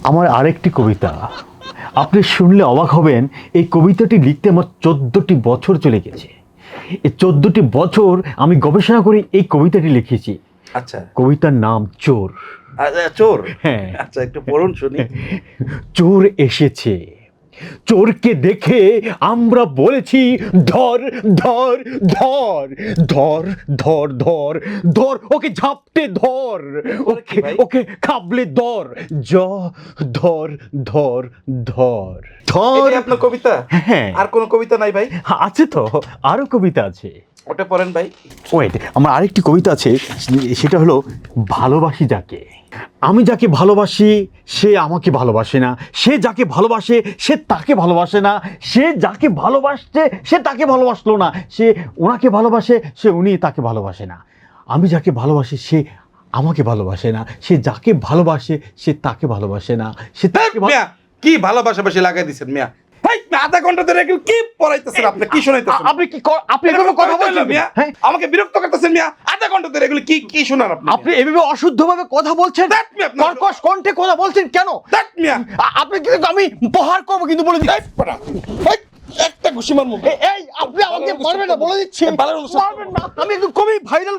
আমার আরেকটি কবিতা, আপনি শুনলে অবাক হবেন। এই কবিতাটি লিখতে আমার 14টি বছর চলে গেছে। এই 14টি বছর আমি গবেষণা করে এই কবিতাটি লিখেছি। আচ্ছা, কবিতার নাম চোর। আচ্ছা, চোর। হ্যাঁ। আচ্ছা, একটু পড়ুন শুনি। চোর এসেছে, চোরকে দেখে আমরা বলেছি ধর ধর ধর ধর ধর ধর ধর, ওকে ঝাপটে ধর, ওকে ওকে খাবলে ধর, ধর ধর ধর ধর। এটাই আপনার কবিতা? হ্যাঁ। আর কোনো কবিতা নাই ভাই? আছে তো, আরো কবিতা আছে। ওটা পড়েন ভাই। ওয়েট, আমার আরেকটি কবিতা আছে, সেটা হলো ভালোবাসি যাকে। আমি যাকে ভালোবাসি সে আমাকে ভালোবাসে না, সে যাকে ভালোবাসে সে তাকে ভালোবাসে না, সে যাকে ভালোবাসছে সে তাকে ভালোবাসলো না, সে ওনাকে ভালোবাসে সে উনি তাকে ভালোবাসে না। আমি যাকে ভালোবাসি সে আমাকে ভালোবাসে না, সে যাকে ভালোবাসে সে তাকে ভালোবাসে না, সে তাকে মিয়া, কি ভালোবাসাবাসি লাগাই দিছেন মিয়া? ভাই, আধা ঘন্টা ধরে এগুলো কি পড়াইতেছেন আপনি? কি শোনাইতেছেন আপনি কি আপনি কোনো কথা বলছেন মিয়া? হ্যাঁ, আমাকে বিরক্ত করতেছেন মিয়া। আধা ঘন্টা ধরে এগুলো কি কি শোনান আপনি? আপনি এভাবে অশুদ্ধভাবে কথা বলছেন, ধ্যাৎ মিয়া, আপনার- কর্কশ কণ্ঠে কথা বলছেন কেন? ধ্যাৎ মিয়া। আপনি কিন্তু আমি প্রহার করবো কিন্তু বলে দিচ্ছি। ধ্যাৎ পড়া। ভাই, একটা ঘুষি মারমু। এই আপনি আমাকে মারবেন না বলে দিচ্ছি, ভালো অনুষ্ঠান। মারবেন না, আমি একটু খুবই ভাইরাল